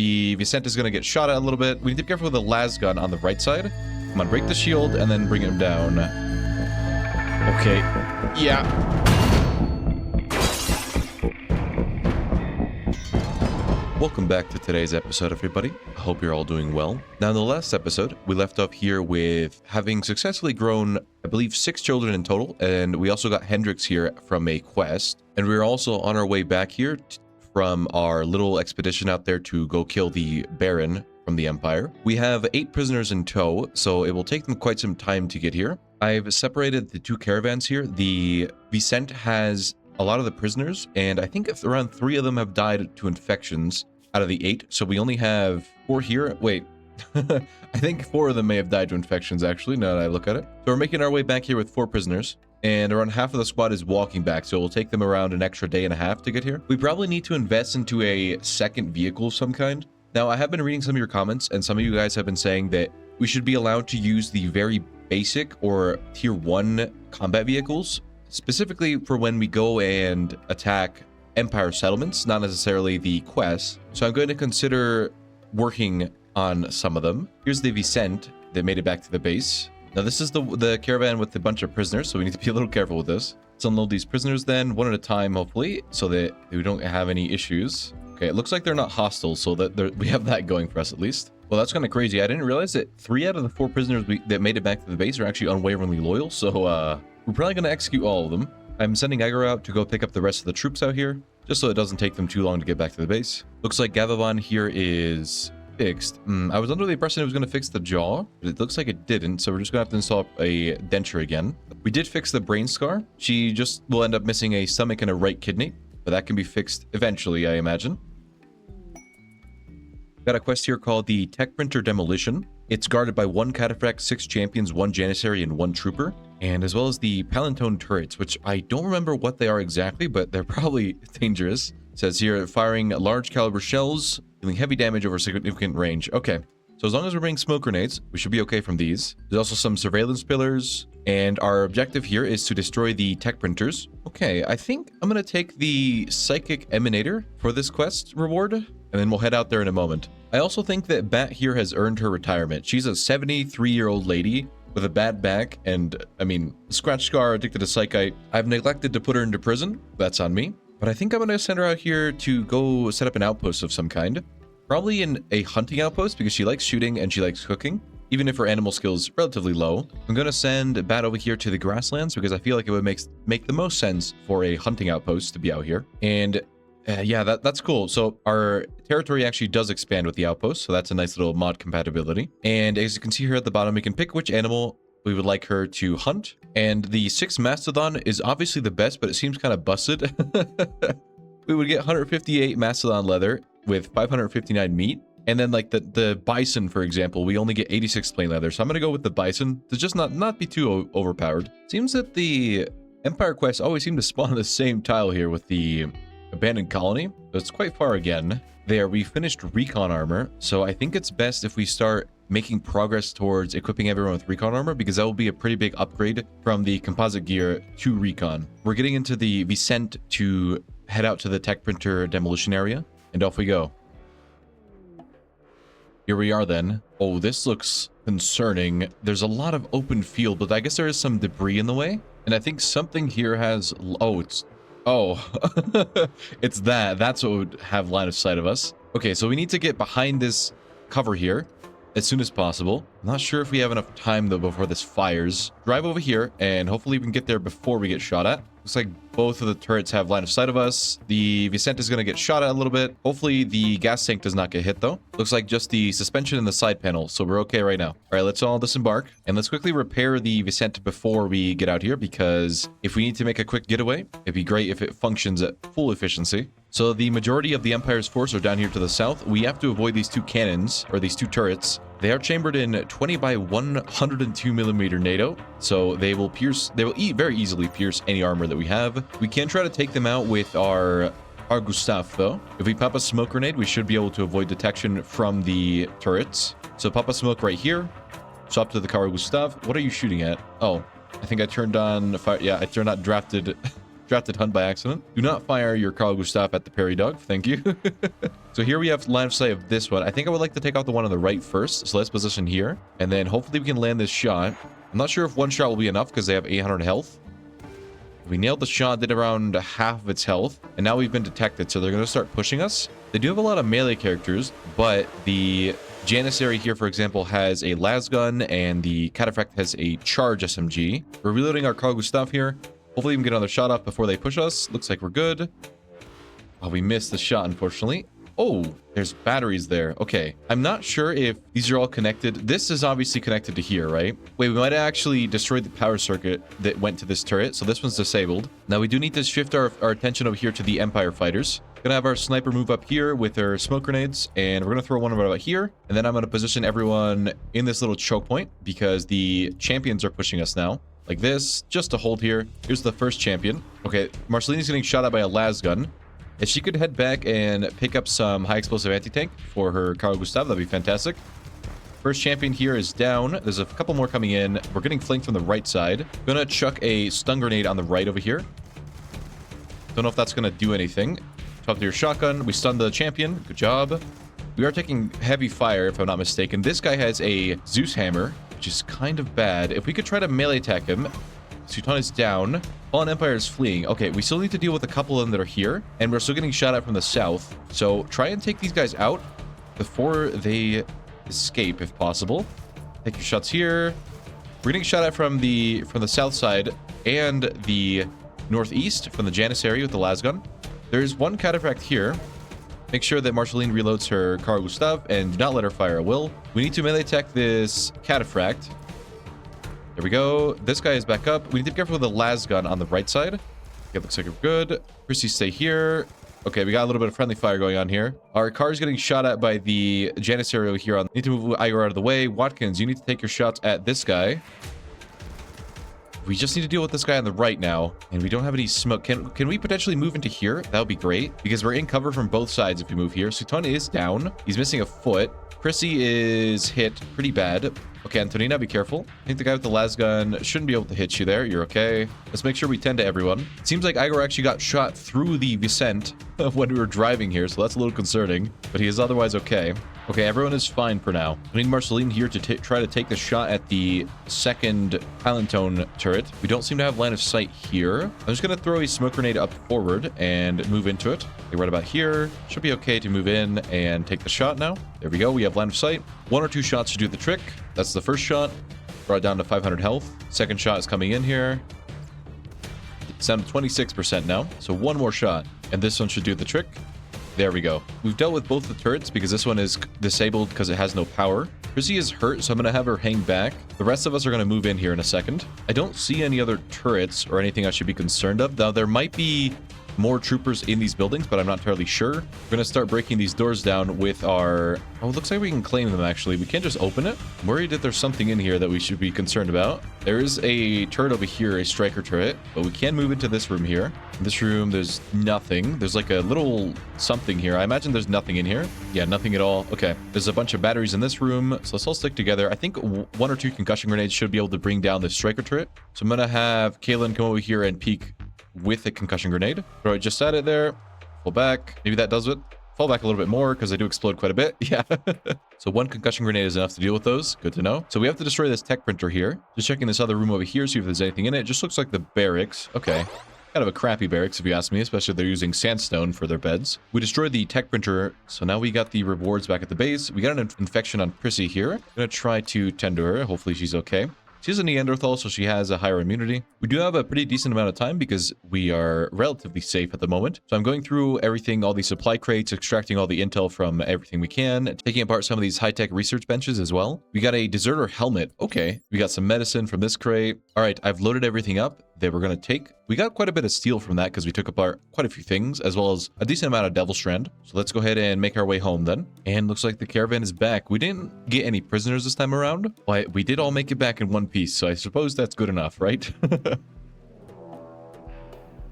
The Vicente is going to get shot at a little bit. We need to be careful with the las gun on the right side. Come on, break the shield and then bring him down. Okay. Yeah. Welcome back to today's episode, everybody. I hope you're all doing well. Now, in the last episode, we left off here with having successfully grown, I believe, 6 children in total. And we also got Hendrix here from a quest. And we're also on our way back here from our little expedition out there to go kill the Baron from the Empire. We have 8 prisoners in tow, so it will take them quite some time to get here. I've separated the 2 caravans here. The Vicente has a lot of the prisoners, and I think around 3 of them have died to infections out of the 8. So we only have 4 here. Wait, I think 4 of them may have died to infections, actually, now that I look at it. So we're making our way back here with 4 prisoners. And around half of the squad is walking back, so it will take them around an extra day and a half to get here. We probably need to invest into a second vehicle of some kind. Now, I have been reading some of your comments, and some of you guys have been saying that we should be allowed to use the very basic or tier 1 combat vehicles, specifically for when we go and attack Empire settlements, not necessarily the quests. So I'm going to consider working on some of them. Here's the Vicente that made it back to the base. Now, this is the caravan with a bunch of prisoners, so we need to be a little careful with this. Let's unload these prisoners then, one at a time, hopefully, so that we don't have any issues. Okay, it looks like they're not hostile, so that we have that going for us at least. Well, that's kind of crazy. I didn't realize that 3 out of the 4 prisoners that made it back to the base are actually unwaveringly loyal, so we're probably going to execute all of them. I'm sending Aggro out to go pick up the rest of the troops out here, just so it doesn't take them too long to get back to the base. Looks like Gavavan here is fixed. I was under the impression it was going to fix the jaw, but it looks like it didn't, so we're just going to have to install a denture again. We did fix the brain scar. She just will end up missing a stomach and a right kidney, but that can be fixed eventually, I imagine. Got a quest here called the Techprinter Demolition. It's guarded by 1 cataphract, 6 champions, 1 janissary, and 1 trooper, and as well as the Palantone turrets, which I don't remember what they are exactly, but they're probably dangerous. It says here, firing large caliber shells, dealing heavy damage over significant range. Okay, so as long as we're bringing smoke grenades, we should be okay from these. There's also some surveillance pillars, and our objective here is to destroy the Techprinters. Okay, I think I'm going to take the Psychic Emanator for this quest reward, and then we'll head out there in a moment. I also think that Bat here has earned her retirement. She's a 73-year-old lady with a bad back, and, I mean, scratch scar, addicted to Psychite. I've neglected to put her into prison. That's on me. But I think I'm going to send her out here to go set up an outpost of some kind. Probably in a hunting outpost, because she likes shooting and she likes cooking, even if her animal skill is relatively low. I'm going to send Bat over here to the grasslands, because I feel like it would make the most sense for a hunting outpost to be out here. And yeah, that's cool. So our territory actually does expand with the outpost, so that's a nice little mod compatibility. And as you can see here at the bottom, we can pick which animal we would like her to hunt. And the 6 Mastodon is obviously the best, but it seems kind of busted. We would get 158 Mastodon leather with 559 meat. And then like the Bison, for example, we only get 86 plain leather. So I'm going to go with the Bison to just not be too overpowered. Seems that the Empire quests always seem to spawn on the same tile here with the abandoned colony. So it's quite far again. There, we finished recon armor. So I think it's best if we start making progress towards equipping everyone with recon armor, because that will be a pretty big upgrade from the composite gear to recon. We're getting into the Vicente to head out to the Techprinter Demolition area, and off we go. Here we are then. Oh, this looks concerning. There's a lot of open field, but I guess there is some debris in the way. And I think something here has... Oh, it's... Oh, it's that. That's what would have line of sight of us. Okay, so we need to get behind this cover here as soon as possible. I'm not sure if we have enough time, though, before this fires. Drive over here, and hopefully we can get there before we get shot at. Looks like both of the turrets have line of sight of us. The Vicente is going to get shot at a little bit. Hopefully the gas tank does not get hit, though. Looks like just the suspension and the side panel, so we're okay right now. All right, let's all disembark, and let's quickly repair the Vicente before we get out here, because if we need to make a quick getaway, it'd be great if it functions at full efficiency. So the majority of the Empire's force are down here to the south. We have to avoid these 2 cannons, or these 2 turrets. They are chambered in 20 by 102 millimeter NATO, so they will very easily pierce any armor that we have. We can try to take them out with our Gustave, though. If we pop a smoke grenade, we should be able to avoid detection from the turrets. So pop a smoke right here. Swap to the Gustave. What are you shooting at? Oh, I think I turned on fire. Yeah, I turned on drafted Drafted hunt by accident. Do not fire your Carl Gustav at the Perry dog. Thank you. So here we have line of sight of this one. I think I would like to take out the one on the right first. So let's position here. And then hopefully we can land this shot. I'm not sure if one shot will be enough because they have 800 health. We nailed the shot, did around half of its health, and now we've been detected, so they're going to start pushing us. They do have a lot of melee characters, but the Janissary here, for example, has a lasgun, and the Cataphract has a charge SMG. We're reloading our Carl Gustav here. Hopefully we can get another shot off before they push us. Looks like we're good. Oh, we missed the shot, unfortunately. Oh, there's batteries there. Okay. I'm not sure if these are all connected. This is obviously connected to here, right? Wait, we might have actually destroyed the power circuit that went to this turret. So this one's disabled. Now we do need to shift our attention over here to the Empire fighters. Gonna have our sniper move up here with their smoke grenades, and we're gonna throw one about here. And then I'm gonna position everyone in this little choke point because the champions are pushing us now. Like this, just to hold here. Here's the first champion. Okay, Marcelina's getting shot at by a lasgun. If she could head back and pick up some high explosive anti-tank for her Carl Gustav, that'd be fantastic. First champion here is down. There's a couple more coming in. We're getting flanked from the right side. Gonna chuck a stun grenade on the right over here. Don't know if that's gonna do anything. Talk to your shotgun. We stunned the champion. Good job. We are taking heavy fire, if I'm not mistaken. This guy has a Zeus hammer, which is kind of bad. If we could try to melee attack him. Sutan is down. Fallen Empire is fleeing. Okay, we still need to deal with a couple of them that are here, and we're still getting shot at from the south. So try and take these guys out before they escape, if possible. Take your shots here. We're getting shot at from the south side and the northeast from the Janissary with the lasgun. There's one Cataphract here. Make sure that Marceline reloads her Carl Gustav and do not let her fire a will. We need to melee attack this Cataphract. There we go. This guy is back up. We need to be careful with the lasgun on the right side. Okay, looks like we're good. Chrissy, stay here. Okay, we got a little bit of friendly fire going on here. Our car is getting shot at by the Janissary here. On. Need to move Igor out of the way. Watkins, you need to take your shots at this guy. We just need to deal with this guy on the right now, and we don't have any smoke. Can we potentially move into here? That would be great, because we're in cover from both sides if we move here. Sutan is down. He's missing a foot. Chrissy is hit pretty bad. Okay, Antonina, be careful. I think the guy with the lasgun shouldn't be able to hit you there. You're okay. Let's make sure we tend to everyone. It seems like Igor actually got shot through the Vicente when we were driving here, so that's a little concerning, but he is otherwise okay. Okay, everyone is fine for now. We need Marceline here to try to take the shot at the second Palantone turret. We don't seem to have line of sight here. I'm just going to throw a smoke grenade up forward and move into it. Okay, right about here. Should be okay to move in and take the shot now. There we go. We have line of sight. One or two shots to do the trick. That's the first shot. Brought down to 500 health. Second shot is coming in here. It's down to 26% now. So one more shot. And this one should do the trick. There we go. We've dealt with both the turrets because this one is disabled because it has no power. Chrissy is hurt, so I'm going to have her hang back. The rest of us are going to move in here in a second. I don't see any other turrets or anything I should be concerned of. Now, there might be more troopers in these buildings, but I'm not entirely sure. We're going to start breaking these doors down with our... Oh, it looks like we can claim them, actually. We can't just open it. I'm worried that there's something in here that we should be concerned about. There is a turret over here, a striker turret, but we can move into this room here. In this room, there's nothing. There's like a little something here. I imagine there's nothing in here. Yeah, nothing at all. Okay. There's a bunch of batteries in this room, so let's all stick together. I think one or two concussion grenades should be able to bring down this striker turret. So I'm going to have Kaylin come over here and peek with a concussion grenade. Throw it just at it there. Pull back. Maybe that does it. Fall back a little bit more because they do explode quite a bit. Yeah. So one concussion grenade is enough to deal with those. Good to know. So we have to destroy this tech printer here. Just checking this other room over here, see if there's anything in it. It just looks like the barracks. Okay. Kind of a crappy barracks if you ask me, especially if they're using sandstone for their beds. We destroyed the tech printer, so now we got the rewards back at the base. We got an infection on Prissy here. Gonna try to tend to her. Hopefully she's okay. She's a Neanderthal, so she has a higher immunity. We do have a pretty decent amount of time because we are relatively safe at the moment. So I'm going through everything, all these supply crates, extracting all the intel from everything we can, taking apart some of these high-tech research benches as well. We got a deserter helmet. Okay. We got some medicine from this crate. All right, I've loaded everything up that we're going to take. We got quite a bit of steel from that because we took apart quite a few things, as well as a decent amount of Devil Strand. So let's go ahead and make our way home then. And looks like the caravan is back. We didn't get any prisoners this time around, but we did all make it back in one piece, so I suppose that's good enough, right?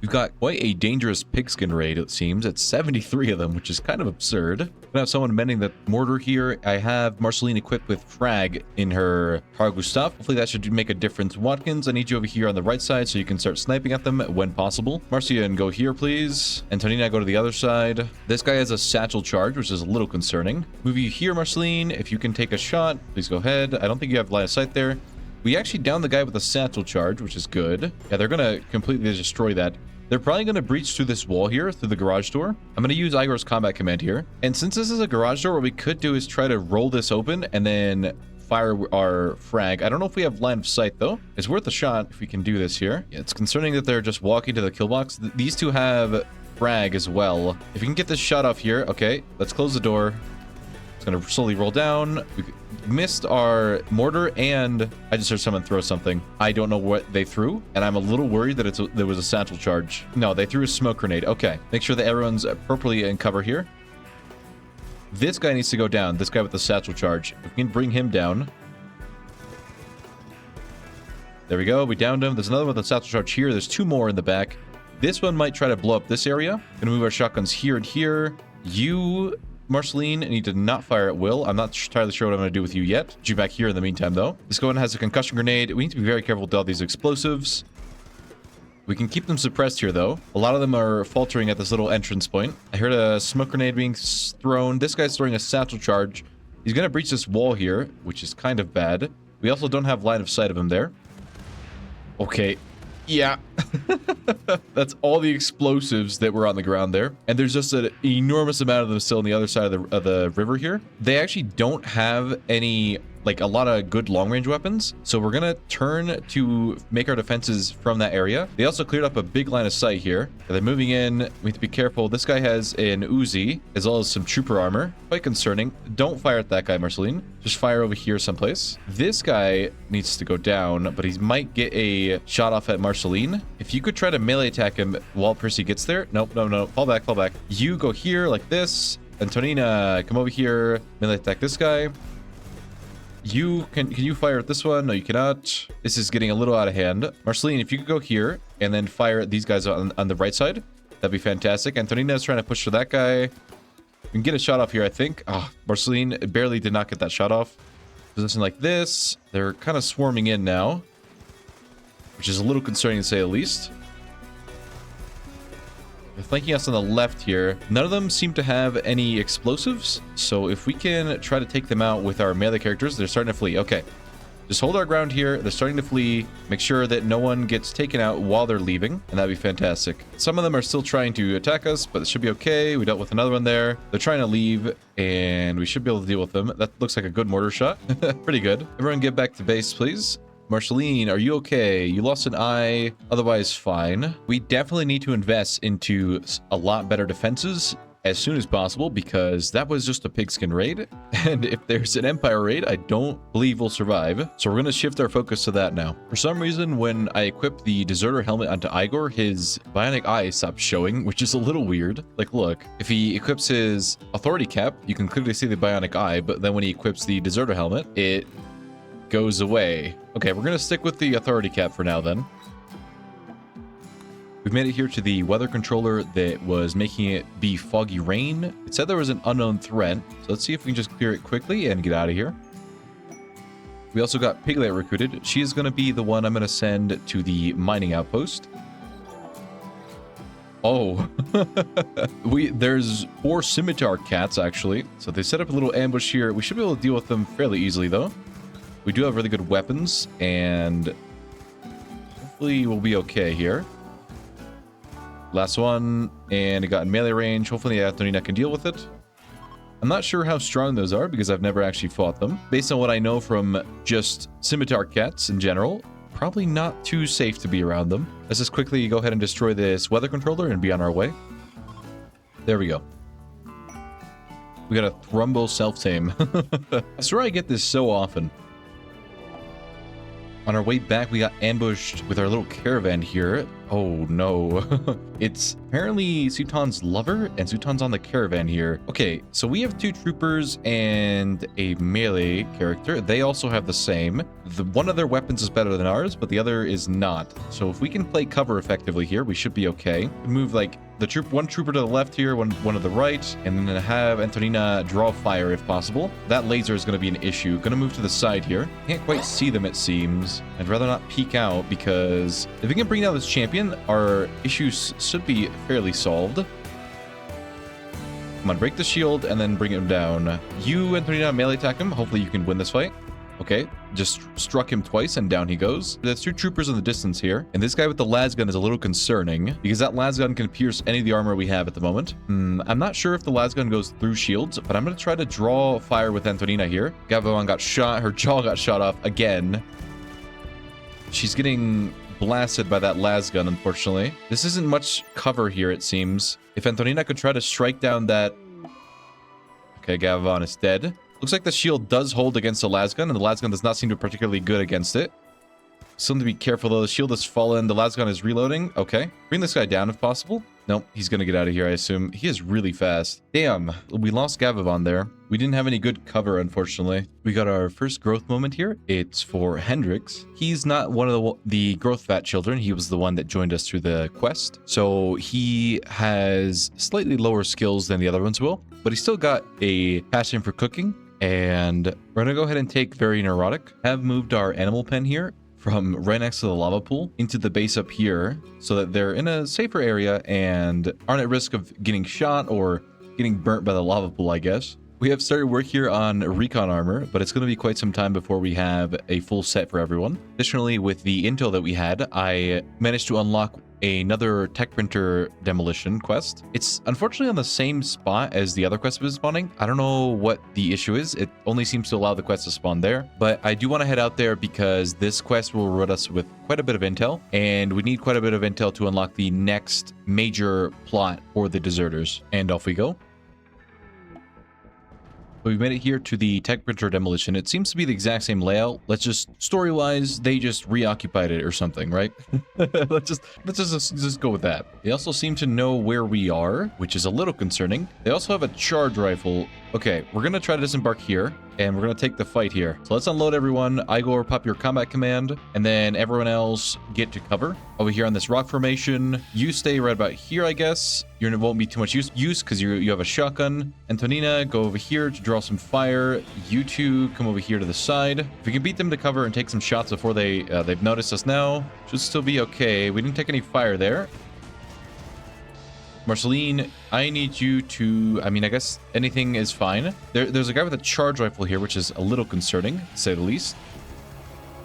We've got quite a dangerous pigskin raid, it seems. It's 73 of them, which is kind of absurd. I'm gonna have someone mending the mortar here. I have Marceline equipped with frag in her cargo stuff. Hopefully that should make a difference. Watkins, I need you over here on the right side so you can start sniping at them when possible. Marcian, go here, please. Antonina, go to the other side. This guy has a satchel charge, which is a little concerning. Move you here, Marceline. If you can take a shot, please go ahead. I don't think you have line of sight there. We actually downed the guy with a satchel charge, which is good. Yeah, they're gonna completely destroy that. They're probably going to breach through this wall here, through the garage door. I'm going to use Igor's combat command here. And since this is a garage door, what we could do is try to roll this open and then fire our frag. I don't know if we have line of sight, though. It's worth a shot if we can do this here. Yeah, it's concerning that they're just walking to the kill box. These two have frag as well. If we can get this shot off here. Okay, let's close the door. It's going to slowly roll down. We missed our mortar, and I just heard someone throw something. I don't know what they threw, and I'm a little worried that there was a satchel charge. No, they threw a smoke grenade. Okay, make sure that everyone's appropriately in cover here. This guy needs to go down. This guy with the satchel charge. If we can bring him down. There we go. We downed him. There's another one with a satchel charge here. There's two more in the back. This one might try to blow up this area. Gonna move our shotguns here and here. You, Marceline, need to not fire at will. I'm not entirely sure what I'm going to do with you yet. Get you back here in the meantime, though. This one has a concussion grenade. We need to be very careful with all these explosives. We can keep them suppressed here, though. A lot of them are faltering at this little entrance point. I heard a smoke grenade being thrown. This guy's throwing a satchel charge. He's going to breach this wall here, which is kind of bad. We also don't have line of sight of him there. Okay. Yeah. That's all the explosives that were on the ground there. And there's just an enormous amount of them still on the other side of the river here. They actually don't have any, like, a lot of good long-range weapons. So we're going to turn to make our defenses from that area. They also cleared up a big line of sight here. They're moving in. We have to be careful. This guy has an Uzi, as well as some trooper armor. Quite concerning. Don't fire at that guy, Marceline. Just fire over here someplace. This guy needs to go down, but he might get a shot off at Marceline. If you could try to melee attack him while Percy gets there. Nope, no, no. Fall back, fall back. You go here like this. Antonina, come over here. Melee attack this guy. You can you fire at this one? No, you cannot. This is getting a little out of hand. Marceline, if you could go here and then fire at these guys on the right side, that'd be fantastic. Antonina is trying to push for that guy. We can get a shot off here, I think. Oh, Marceline barely did not get that shot off. Position like this. They're kind of swarming in now, which is a little concerning to say the least. They're flanking us on the left here. None of them seem to have any explosives. So if we can try to take them out with our melee characters, they're starting to flee. Okay. Just hold our ground here. They're starting to flee. Make sure that no one gets taken out while they're leaving, and that'd be fantastic. Some of them are still trying to attack us, but it should be okay. We dealt with another one there. They're trying to leave, and we should be able to deal with them. That looks like a good mortar shot. Pretty good. Everyone get back to base, please. Marceline, are you okay? You lost an eye, otherwise fine. We definitely need to invest into a lot better defenses as soon as possible, because that was just a pigskin raid, and if there's an empire raid, I don't believe we'll survive. So we're going to shift our focus to that now. For some reason, when I equip the deserter helmet onto Igor, his bionic eye stops showing, which is a little weird. Like, look, if he equips his authority cap, you can clearly see the bionic eye, but then when he equips the deserter helmet, it goes away. Okay, we're gonna stick with the authority cap for now then. We've made it here to the weather controller that was making it be foggy rain. It said there was an unknown threat, so let's see if we can just clear it quickly and get out of here. We also got Piglet recruited. She is gonna be the one I'm gonna send to the mining outpost. Oh, there's 4 scimitar cats actually. So they set up a little ambush here. We should be able to deal with them fairly easily though. We do have really good weapons, and hopefully we'll be okay here. Last one, and it got in melee range. Hopefully Antonina can deal with it. I'm not sure how strong those are because I've never actually fought them. Based on what I know from just scimitar cats in general, probably not too safe to be around them. Let's just quickly go ahead and destroy this weather controller and be on our way. There we go. We got a Thrumbo self-tame. I swear I get this so often. On our way back, we got ambushed with our little caravan here. Oh no. It's apparently Sutan's lover, and Sutan's on the caravan here. Okay, so we have 2 troopers and a melee character. They also have the same. One of their weapons is better than ours, but the other is not. So if we can play cover effectively here, we should be okay. Move like one trooper to the left here, one to the right, and then have Antonina draw fire if possible. That laser is going to be an issue. Going to move to the side here. Can't quite see them, it seems. I'd rather not peek out because if we can bring down this champion, our issues should be fairly solved. Come on, break the shield and then bring him down. You, Antonina, melee attack him. Hopefully you can win this fight. Okay, just struck him twice and down he goes. There's 2 troopers in the distance here. And this guy with the lasgun is a little concerning because that lasgun can pierce any of the armor we have at the moment. I'm not sure if the lasgun goes through shields, but I'm going to try to draw fire with Antonina here. Gavon got shot. Her jaw got shot off again. She's getting blasted by that lasgun, unfortunately. This isn't much cover here, it seems. If Antonina could try to strike down that... Okay, Gavon is dead. Looks like the shield does hold against the lasgun, and the lasgun does not seem to be particularly good against it. Something to be careful, though. The shield has fallen. The lasgun is reloading. Okay. Bring this guy down if possible. Nope, he's going to get out of here, I assume. He is really fast. Damn, we lost Gavavon there. We didn't have any good cover, unfortunately. We got our first growth moment here. It's for Hendrix. He's not one of the growth fat children. He was the one that joined us through the quest. So he has slightly lower skills than the other ones will, but he's still got a passion for cooking. And we're going to go ahead and take Very Neurotic. Have moved our animal pen here from right next to the lava pool into the base up here so that they're in a safer area and aren't at risk of getting shot or getting burnt by the lava pool, I guess. We have started work here on recon armor, but it's going to be quite some time before we have a full set for everyone. Additionally, with the intel that we had, I managed to unlock another Techprinter Demolition quest. It's unfortunately on the same spot as the other quest was spawning. I don't know what the issue is. It only seems to allow the quest to spawn there, but I do want to head out there because this quest will reward us with quite a bit of intel, and we need quite a bit of intel to unlock the next major plot for the deserters. And off we go. We've made it here to the Techprinter Demolition. It seems to be the exact same layout. Let's just, story-wise, they just reoccupied it or something, right? let's just go with that. They also seem to know where we are, which is a little concerning. They also have a charge rifle. Okay, we're going to try to disembark here, and we're going to take the fight here. So let's unload everyone. Igor, pop your combat command, and then everyone else get to cover. Over here on this rock formation, you stay right about here, I guess. You won't be too much use because you have a shotgun. Antonina, go over here to draw some fire. You two come over here to the side. If we can beat them to cover and take some shots before they've noticed us now, should still be okay. We didn't take any fire there. Marceline, I need you to... I mean, I guess anything is fine. There's a guy with a charge rifle here, which is a little concerning, to say the least.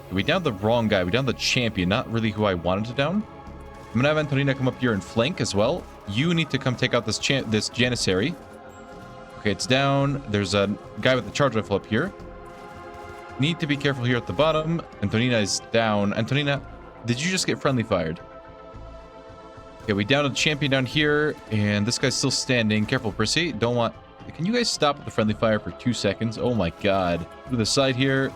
We downed the wrong guy. We downed the champion, not really who I wanted to down. I'm going to have Antonina come up here and flank as well. You need to come take out this Janissary. Okay, it's down. There's a guy with the charge rifle up here. Need to be careful here at the bottom. Antonina is down. Antonina, did you just get friendly fired? Okay, we downed a champion down here, and this guy's still standing. Careful, Prissy. Don't want... Can you guys stop with the friendly fire for 2 seconds? Oh my god. To the side here.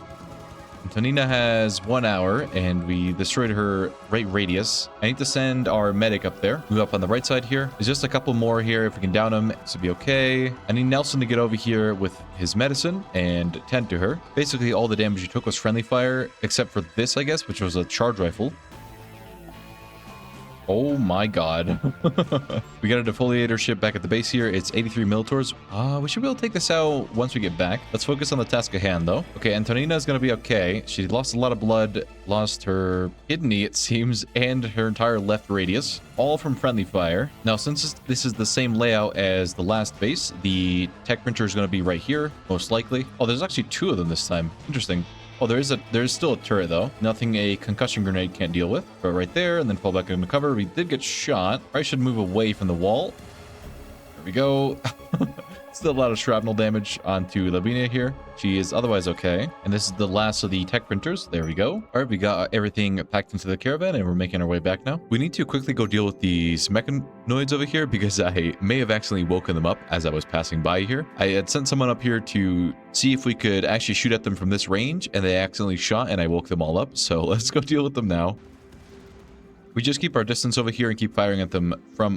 Antonina has 1 hour, and we destroyed her right radius. I need to send our medic up there. Move up on the right side here. There's just a couple more here. If we can down them, this will be okay. I need Nelson to get over here with his medicine and tend to her. Basically, all the damage you took was friendly fire, except for this, I guess, which was a charge rifle. Oh my god. We got a defoliator ship back at the base here. It's 83 Militors. We should be able to take this out once we get back. Let's focus on the task at hand, though. Okay, Antonina is going to be okay. She lost a lot of blood, lost her kidney, it seems, and her entire left radius, all from friendly fire. Now, since this is the same layout as the last base, the tech printer is going to be right here, most likely. Oh, there's actually 2 of them this time. Interesting. Oh, there's still a turret, though. Nothing a concussion grenade can't deal with. Throw it right there, and then fall back into cover. We did get shot. I should move away from the wall. There we go. Still a lot of shrapnel damage onto Lavinia here. She is otherwise okay. And this is the last of the tech printers. There we go. All right, we got everything packed into the caravan, and we're making our way back now. We need to quickly go deal with these mechanoids over here because I may have accidentally woken them up as I was passing by here. I had sent someone up here to see if we could actually shoot at them from this range, and they accidentally shot, and I woke them all up. So let's go deal with them now. We just keep our distance over here and keep firing at them from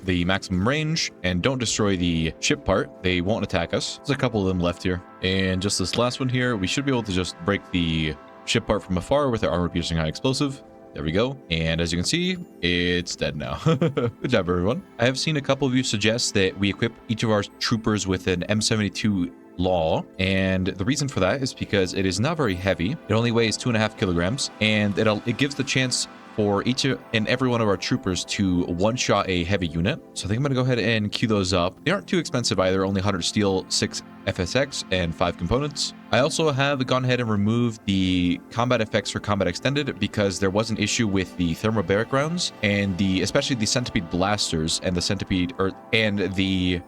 the maximum range and don't destroy the ship part. They won't attack us. There's a couple of them left here. And just this last one here, we should be able to just break the ship part from afar with our armor-piercing high explosive. There we go. And as you can see, it's dead now. Good job, everyone. I have seen a couple of you suggest that we equip each of our troopers with an M72 Law, and the reason for that is because it is not very heavy. It only weighs 2.5 kilograms, and it gives the chance for each and every one of our troopers to one-shot a heavy unit. So I think I'm gonna go ahead and queue those up. They aren't too expensive either, only 100 steel, 6 FSX, and 5 components. I also have gone ahead and removed the combat effects for combat extended because there was an issue with the thermobaric rounds and especially the centipede blasters and the centipede and the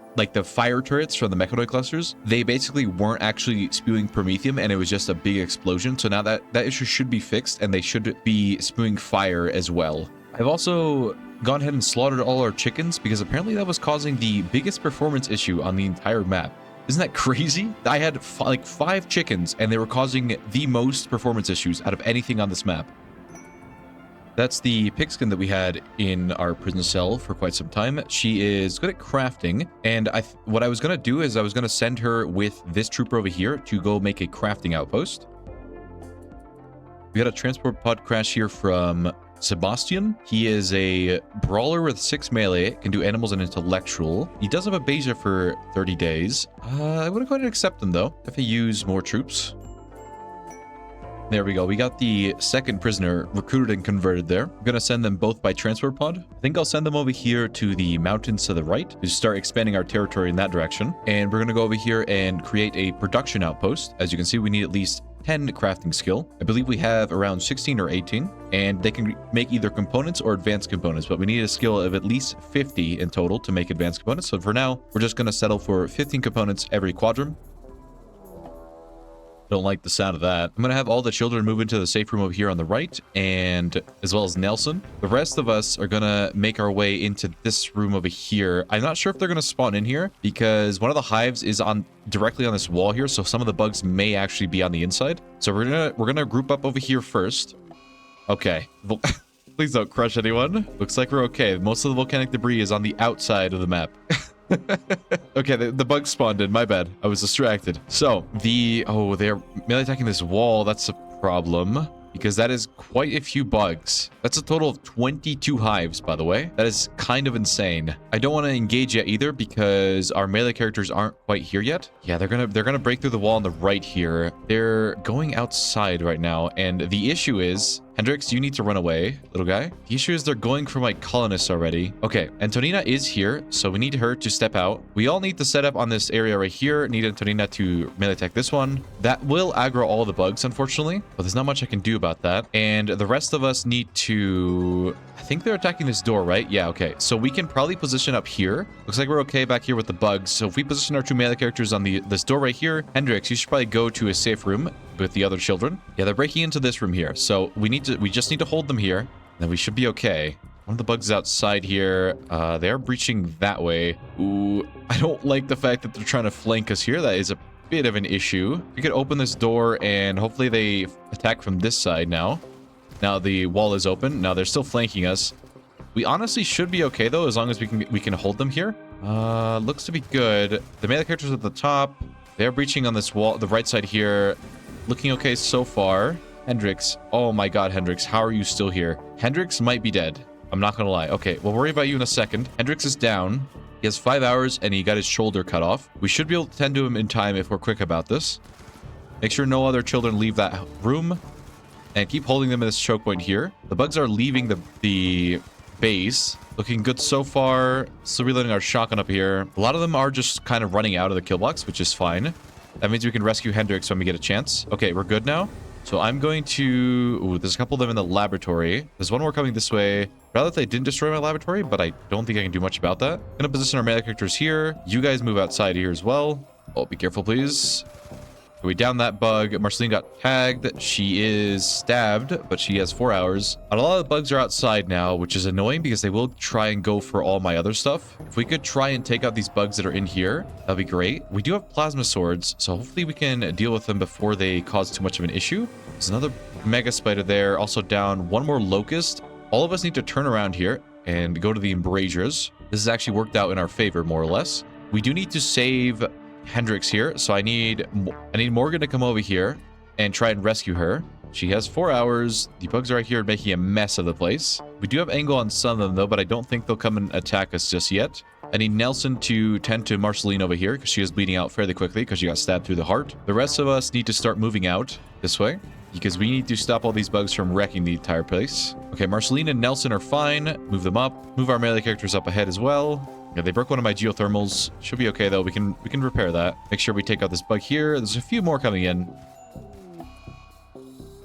fire turrets from the mechanoid clusters. They basically weren't actually spewing promethium and it was just a big explosion. So now that issue should be fixed and they should be spewing fire as well. I've also gone ahead and slaughtered all our chickens because apparently that was causing the biggest performance issue on the entire map. Isn't that crazy? I had like 5 chickens and they were causing the most performance issues out of anything on this map. That's the pigskin that we had in our prison cell for quite some time. She is good at crafting, and what I was going to do is I was going to send her with this trooper over here to go make a crafting outpost. We got a transport pod crash here from Sebastian. He is a brawler with 6 melee, can do animals and intellectual. He does have a Beja for 30 days. I would go ahead and accept him though, if I use more troops. There we go. We got the second prisoner recruited and converted there. I'm going to send them both by transport pod. I think I'll send them over here to the mountains to the right to start expanding our territory in that direction. And we're going to go over here and create a production outpost. As you can see, we need at least 10 crafting skill. I believe we have around 16 or 18, and they can make either components or advanced components, but we need a skill of at least 50 in total to make advanced components. So for now, we're just going to settle for 15 components every quadrant. Don't like the sound of that. I'm going to have all the children move into the safe room over here on the right, and as well as Nelson. The rest of us are going to make our way into this room over here. I'm not sure if they're going to spawn in here because one of the hives is directly on this wall here, so some of the bugs may actually be on the inside. So we're gonna group up over here first. Okay. Please don't crush anyone. Looks like we're okay. Most of the volcanic debris is on the outside of the map. Okay, the bug spawned in. My bad. I was distracted. So, they're melee attacking this wall. That's a problem because that is quite a few bugs. That's a total of 22 hives, by the way. That is kind of insane. I don't want to engage yet either because our melee characters aren't quite here yet. Yeah, they're gonna break through the wall on the right here. They're going outside right now, and the issue is Hendrix, you need to run away, little guy. The issue is they're going for my colonists already. Okay, Antonina is here, so we need her to step out. We all need to set up on this area right here. Need Antonina to melee attack this one. That will aggro all the bugs, unfortunately, but there's not much I can do about that. And the rest of us need to... I think they're attacking this door, right? Yeah, okay. So we can probably position up here. Looks like we're okay back here with the bugs. So if we position our 2 melee characters on this door right here, Hendrix, you should probably go to a safe room with the other children. Yeah, they're breaking into this room here. So we just need to hold them here. Then we should be okay. One of the bugs is outside here. They're breaching that way. Ooh, I don't like the fact that they're trying to flank us here. That is a bit of an issue. We could open this door and hopefully they attack from this side now. Now the wall is open. Now they're still flanking us. We honestly should be okay though, as long as we can hold them here. Looks to be good. The melee characters at the top. They're breaching on this wall, the right side here. Looking okay so far. Hendrix. Oh my god, Hendrix. How are you still here? Hendrix might be dead. I'm not gonna lie. Okay, we'll worry about you in a second. Hendrix is down. He has 5 hours and he got his shoulder cut off. We should be able to tend to him in time if we're quick about this. Make sure no other children leave that room. And keep holding them in this choke point here. The bugs are leaving the base. Looking good so far. Still reloading our shotgun up here. A lot of them are just kind of running out of the kill box, which is fine. That means we can rescue Hendrix when we get a chance. Okay, we're good now. So I'm going to... Ooh, there's a couple of them in the laboratory. There's one more coming this way. Rather that they didn't destroy my laboratory, but I don't think I can do much about that. I'm going to position our melee characters here. You guys move outside here as well. Oh, be careful, please. We downed that bug. Marceline got tagged. She is stabbed, but she has 4 hours. A lot of the bugs are outside now, which is annoying because they will try and go for all my other stuff. If we could try and take out these bugs that are in here, that'd be great. We do have plasma swords, so hopefully we can deal with them before they cause too much of an issue. There's another mega spider there. Also down one more locust. all of us need to turn around here and go to the embrasures. This has actually worked out in our favor, more or less. We do need to save Hendrix here, so I need Morgan to come over here and try and rescue her. She has 4 hours. The bugs are right here making a mess of the place. We do have angle on some of them, though, but I don't think they'll come and attack us just yet. I need Nelson to tend to Marceline over here because she is bleeding out fairly quickly because she got stabbed through the heart. The rest of us need to start moving out this way because we need to stop all these bugs from wrecking the entire place. Okay, Marceline and Nelson are fine. Move them up. Move our melee characters up ahead as well. Yeah, they broke one of my geothermals. Should be okay, though. We can repair that. Make sure we take out this bug here. There's a few more coming in.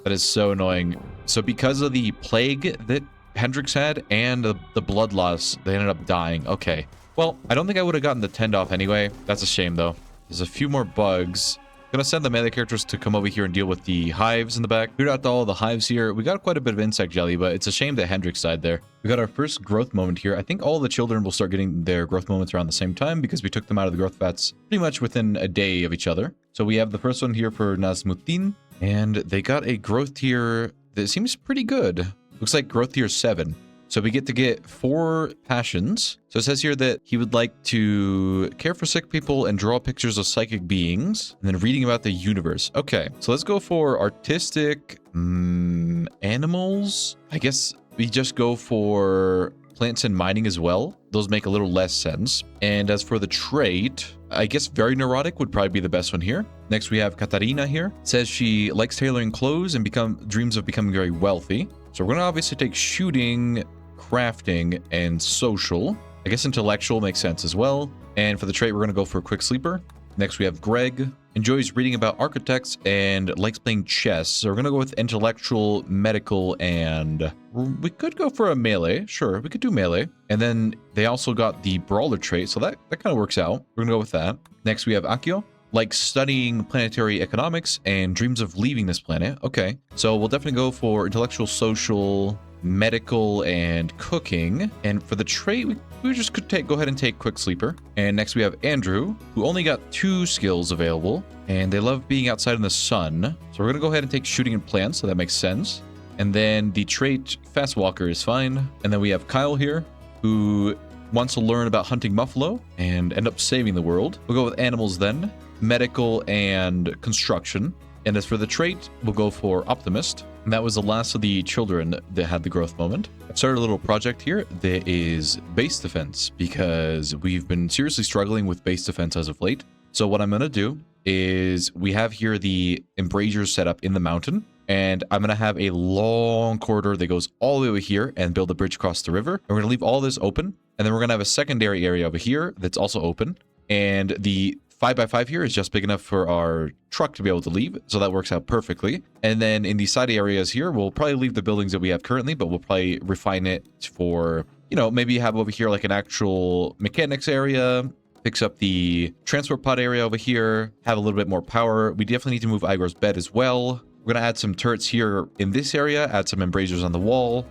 That is so annoying. So because of the plague that Hendrix had and the blood loss, they ended up dying. Okay. Well, I don't think I would have gotten the tend off anyway. That's a shame, though. There's a few more bugs. Gonna send the melee characters to come over here and deal with the hives in the back. Cleared out all the hives here. We got quite a bit of insect jelly, but it's a shame that Hendrix died there. We got our first growth moment here. I think all the children will start getting their growth moments around the same time because we took them out of the growth vats pretty much within a day of each other. So we have the first one here for Nazmutin, and they got a growth tier that seems pretty good. Looks like growth tier 7. So we get 4 passions. So it says here that he would like to care for sick people and draw pictures of psychic beings, and then reading about the universe. Okay, so let's go for artistic animals. I guess we just go for plants and mining as well. Those make a little less sense. And as for the trait, I guess very neurotic would probably be the best one here. Next we have Katarina here. It says she likes tailoring clothes and dreams of becoming very wealthy. So we're going to obviously take shooting, crafting, and social. I guess intellectual makes sense as well. And for the trait, we're going to go for a quick sleeper. Next, we have Greg. Enjoys reading about architects and likes playing chess. So we're going to go with intellectual, medical, and we could go for a melee. Sure, we could do melee. And then they also got the brawler trait. So that kind of works out. We're going to go with that. Next, we have Akio. Likes studying planetary economics and dreams of leaving this planet. Okay, so we'll definitely go for intellectual, social, medical, and cooking. And for the trait, we just could go ahead and take quick sleeper. And next we have Andrew, who only got 2 skills available, and they love being outside in the sun. So we're gonna go ahead and take shooting and plants, so that makes sense. And then the trait fast walker is fine. And then we have Kyle here, who wants to learn about hunting buffalo and end up saving the world. We'll go with animals then, medical, and construction. And as for the trait, we'll go for optimist. And that was the last of the children that had the growth moment. I've started a little project here that is base defense because we've been seriously struggling with base defense as of late. So what I'm going to do is we have here the embrasures set up in the mountain, and I'm going to have a long corridor that goes all the way over here and build a bridge across the river. And we're going to leave all this open. And then we're going to have a secondary area over here that's also open. And the 5x5 here is just big enough for our truck to be able to leave, so that works out perfectly. And then in the side areas here, we'll probably leave the buildings that we have currently, but we'll probably refine it for, you know, maybe have over here like an actual mechanics area, fix up the transport pod area over here, have a little bit more power. We definitely need to move Igor's bed as well. We're going to add some turrets here in this area, add some embrasures on the wall.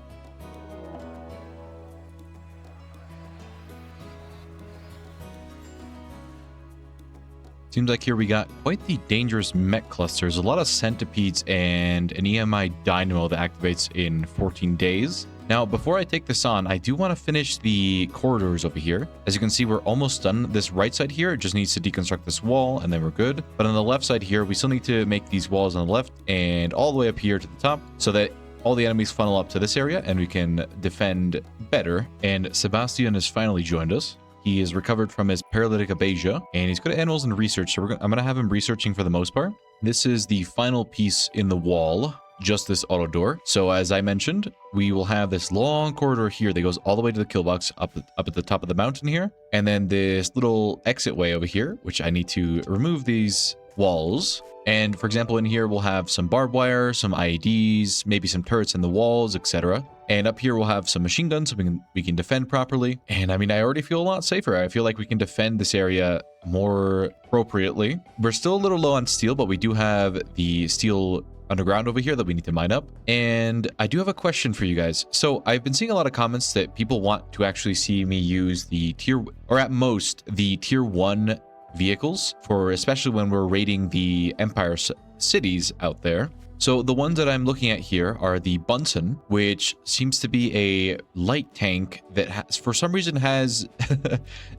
Seems like here we got quite the dangerous mech clusters, a lot of centipedes, and an EMI dynamo that activates in 14 days. Now, before I take this on, I do want to finish the corridors over here. As you can see, we're almost done. This right side here just needs to deconstruct this wall, and then we're good. But on the left side here, we still need to make these walls on the left and all the way up here to the top so that all the enemies funnel up to this area and we can defend better. And Sebastian has finally joined us. He is recovered from his paralytic abasia, and he's good at animals and research, so I'm going to have him researching for the most part. This is the final piece in the wall, just this auto door. So as I mentioned, we will have this long corridor here that goes all the way to the kill box up at the top of the mountain here, and then this little exit way over here, which I need to remove these walls. And for example, in here, we'll have some barbed wire, some IEDs, maybe some turrets in the walls, etc. And up here, we'll have some machine guns so we can defend properly. And I mean, I already feel a lot safer. I feel like we can defend this area more appropriately. We're still a little low on steel, but we do have the steel underground over here that we need to mine up. And I do have a question for you guys. So I've been seeing a lot of comments that people want to actually see me use the tier, or at most, the tier 1 vehicles for especially when we're raiding the Empire cities out there. So the ones that I'm looking at here are the Bunsen, which seems to be a light tank that has, for some reason has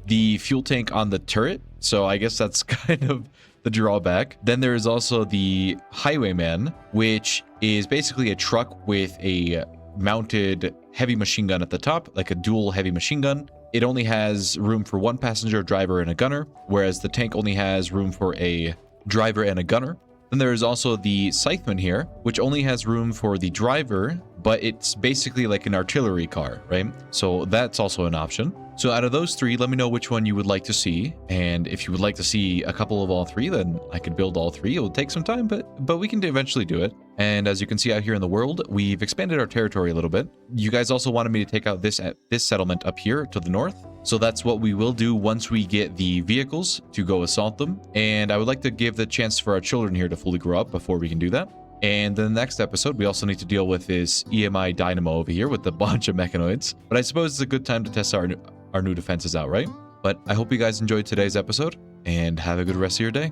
the fuel tank on the turret. So I guess that's kind of the drawback. Then there is also the Highwayman, which is basically a truck with a mounted heavy machine gun at the top, like a dual heavy machine gun. It only has room for one passenger, driver, and a gunner, whereas the tank only has room for a driver and a gunner. Then there is also the Scytheman here, which only has room for the driver, but it's basically like an artillery car, right? So that's also an option. So out of those three, let me know which one you would like to see. And if you would like to see a couple of all three, then I could build all three. It will take some time, but we can eventually do it. And as you can see out here in the world, we've expanded our territory a little bit. You guys also wanted me to take out this settlement up here to the north. So that's what we will do once we get the vehicles to go assault them. And I would like to give the chance for our children here to fully grow up before we can do that. And in the next episode, we also need to deal with this EMI Dynamo over here with a bunch of mechanoids. But I suppose it's a good time to test our new defenses out, right? But I hope you guys enjoyed today's episode and have a good rest of your day.